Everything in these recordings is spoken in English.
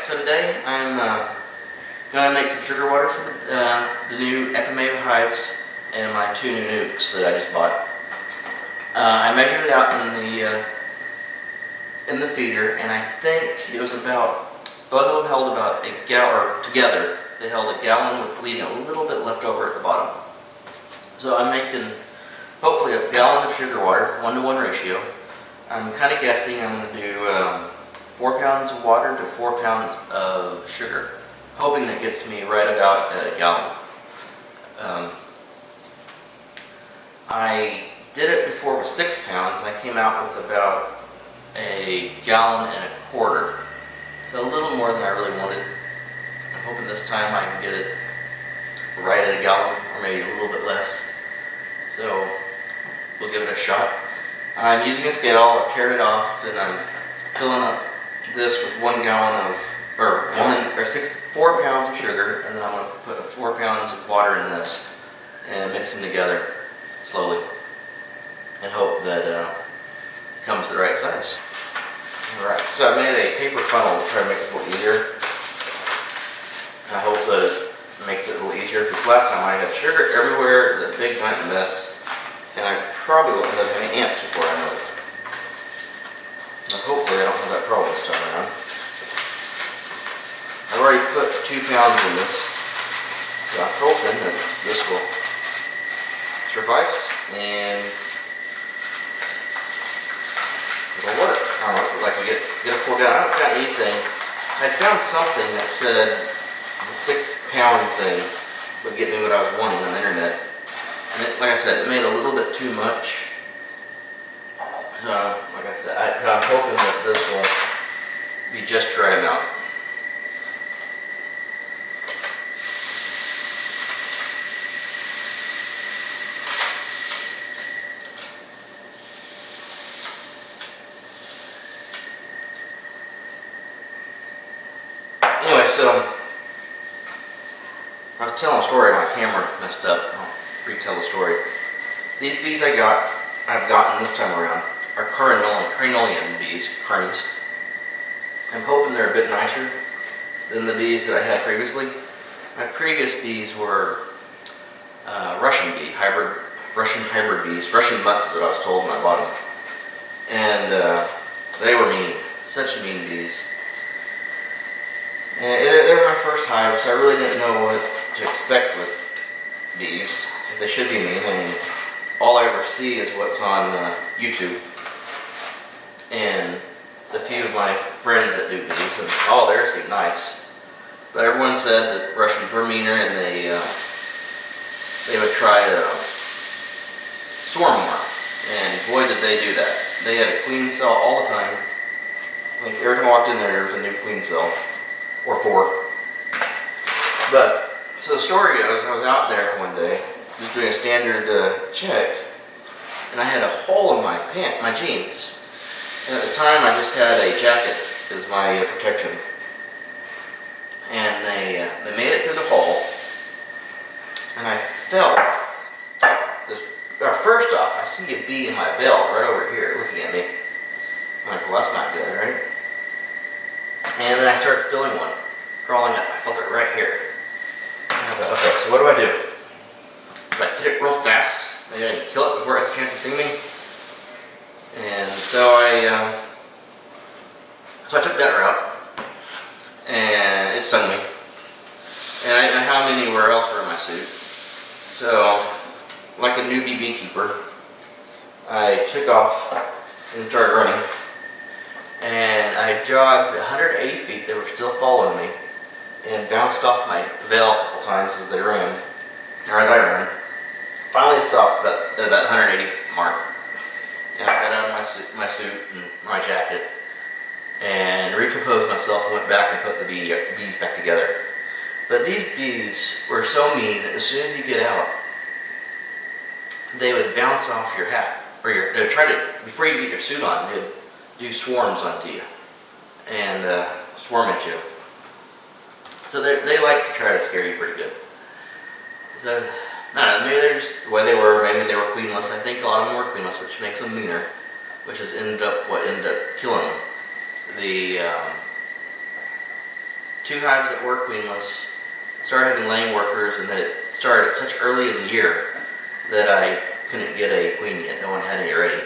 so today I'm going to make some sugar water for the new Epimave hives and my 2 new nukes that I just bought. I measured it out in the feeder, and I think it was about, both of them held about a gallon, or together they held a gallon with leaving a little bit left over at the bottom. So I'm making hopefully a gallon of sugar water, 1-to-1 ratio. I'm kind of guessing I'm going to do 4 pounds of water to 4 pounds of sugar, hoping that gets me right about at a gallon. I did it before with 6 pounds, and I came out with about a gallon and a quarter. So a little more than I really wanted. I'm hoping this time I can get it right at a gallon, or maybe a little bit less. So we'll give it a shot. I'm using a scale. I've teared it off, and I'm filling up this with 1 gallon of, or 4 pounds of sugar, and then I'm going to put 4 pounds of water in this and mix them together slowly and hope that it comes the right size. Alright, so I made a paper funnel to try to make this a little easier. I hope that it makes it a little easier, because last time I had sugar everywhere, the big giant mess, and I probably won't end up having ants before I know it. Now hopefully I don't have that problem this time around. I've already put 2 pounds in this, so I'm hoping that this will suffice and it'll work. I don't know if like we get it poured down. I haven't got anything. I found something that said the 6 pound thing would get me what I was wanting on the internet. And it, like I said, it made a little bit too much. Like I said, I'm hoping that this will be just right amount. Anyway, so I was telling a story, my camera messed up. I'll retell the story. These bees I've gotten this time around are carnelian bees, carnies. I'm hoping they're a bit nicer than the bees that I had previously. My previous bees were Russian hybrid bees, Russian mutts is what I was told when I bought them. And they were mean, such mean bees. And they were my first hive, so I really didn't know what to expect with bees. If they should be mean, I mean, all I ever see is what's on YouTube. And a few of my friends that do bees, and all theirs seem nice. But everyone said that Russians were meaner, and they would try to swarm more. And boy, did they do that. They had a queen cell all the time. Like every time I walked in there was a new queen cell. Or 4. But, so the story goes, I was out there one day, just doing a standard check, and I had a hole in my jeans. And at the time I just had a jacket as my protection. And they made it through the hole, and I felt this, first off, I see a bee in my belt right over here looking at me. I'm like, well, that's not good, right? And then I started feeling one crawling up. I felt it right here. And I thought, okay, so what do I do? Do I hit it real fast? Maybe I can kill it before it has a chance to sting me? And so I took that route, and it stung me. And I didn't know how many were elsewhere in my suit. So, like a newbie beekeeper, I took off and started running. And I jogged 180 feet, they were still following me, and bounced off my veil a couple times as they ran, or as I ran. Finally stopped at that 180 mark, and I got out of my suit and my jacket, and recomposed myself and went back and put the bees back together. But these bees were so mean that as soon as you get out, they would bounce off your hat, or they would try to, before you get your suit on, they would do swarms onto you and swarm at you. So they like to try to scare you pretty good. So, I don't know, maybe they're just the way they were, maybe they were queenless. I think a lot of them were queenless, which makes them meaner, which has ended up killing them. The 2 hives that were queenless, started having laying workers, and that it started at such early in the year that I couldn't get a queen yet. No one had any ready.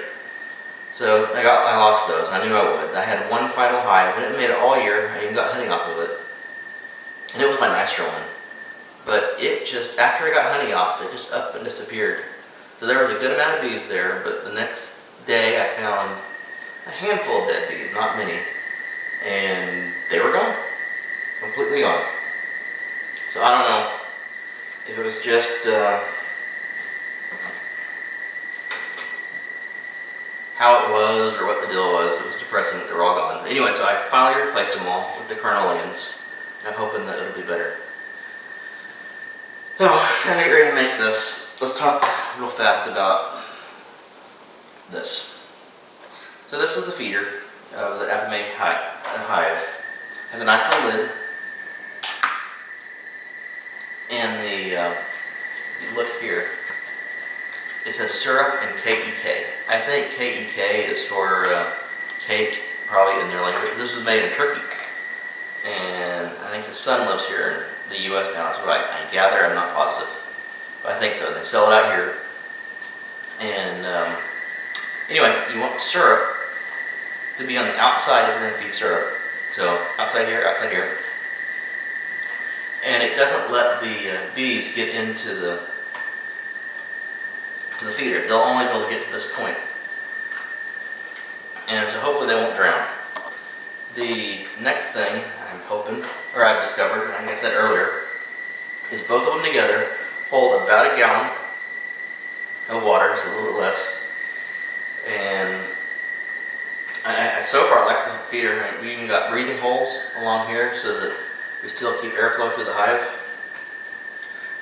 So I lost those. I knew I would. I had one final hive, and it made it all year. I even got honey off of it. And it was my nicer one. But it just, after I got honey off, it just up and disappeared. So there was a good amount of bees there, but the next day I found a handful of dead bees, not many. And they were gone. Completely gone. So I don't know if it was just how it was or what the deal was. It was depressing that they were all gone. Anyway, so I finally replaced them all with the Carnelians. I'm hoping that it'll be better. So, as I get ready to make this, let's talk real fast about this. So this is the feeder of the Apimaye hive. It has a nice little lid. And you look here, it says syrup and KEK. I think KEK is for cake, probably in their language. This is made in Turkey. And I think his son lives here in the U.S. now. That's what I gather. I'm not positive. But I think so. They sell it out here. And anyway, you want the syrup to be on the outside if you're going to feed syrup. So outside here, outside here. And it doesn't let the bees get into the feeder. They'll only be able to get to this point. And so hopefully they won't drown. The next thing I'm hoping, or I've discovered, and like I said earlier, is both of them together hold about a gallon of water, so a little bit less. And I so far like the feeder. We even got breathing holes along here so that we still keep airflow through the hive.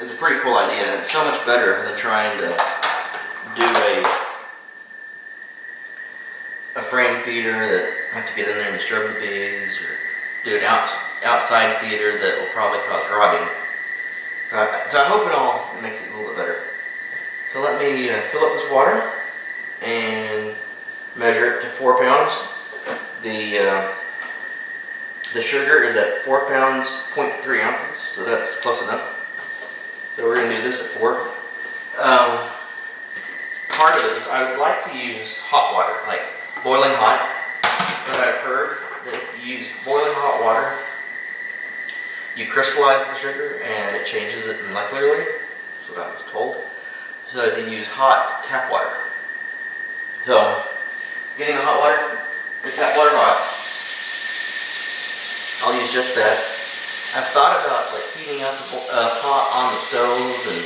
It's a pretty cool idea, and it's so much better than trying to do a frame feeder that have to get in there and disturb the bees, or do an outside feeder that will probably cause robbing. So I hope it makes it a little bit better. So let me fill up this water and measure it to 4 pounds. The sugar is at 4 pounds, 0.3 ounces, so that's close enough. So we're going to do this at 4. Part of it is I would like to use hot water, like boiling hot, but I've heard that if you use boiling hot water, you crystallize the sugar and it changes it molecularly. That's what I was told. So you use hot tap water. So, getting the hot water, the tap water hot, I'll use just that. I've thought about like heating up a pot on the stove and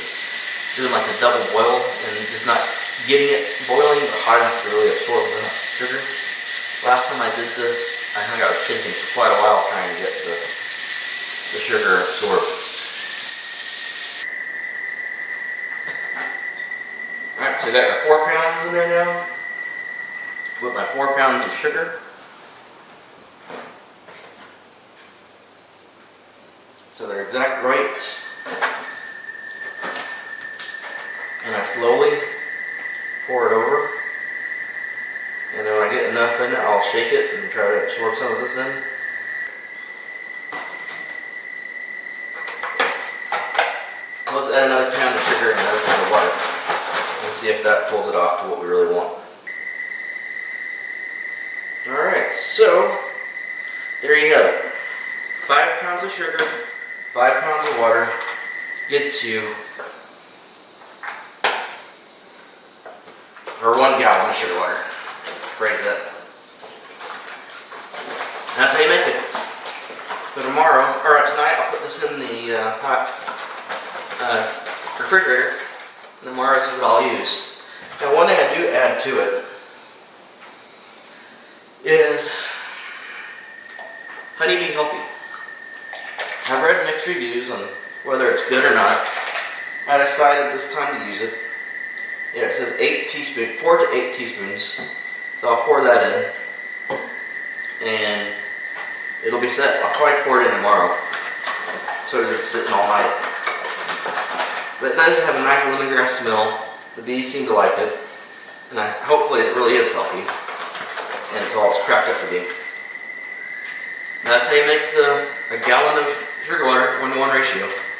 doing like a double boil and just not getting it boiling but hot enough to really absorb the sugar. Last time I did this, I think I was shaking for quite a while trying to get the sugar absorbed. Alright, so I got my 4 pounds in there now. With my 4 pounds of sugar. So they're exact right. And I slowly pour it over. And then when I get enough in it, I'll shake it and try to absorb some of this in. Let's add another pound of sugar and another pound of water. And see if that pulls it off to what we really want. Alright, so there you have it. 5 pounds of sugar, 5 pounds of water gets you, or 1 gallon of sugar water. Phrase that. And that's how you make it. So tomorrow, or tonight, I'll put this in the hot refrigerator. And tomorrow is what I'll use. Now, one thing I do add to it is Honeybee Healthy. I've read mixed reviews on whether it's good or not. I decided this time to use it. Yeah, it says 4 to 8 teaspoons. So I'll pour that in. And it'll be set. I'll probably pour it in tomorrow. So it's sitting all night. But it does have a nice lemongrass smell. The bees seem to like it. And hopefully it really is healthy. And it's all it's cracked up to be. That's how you make a gallon of ratio.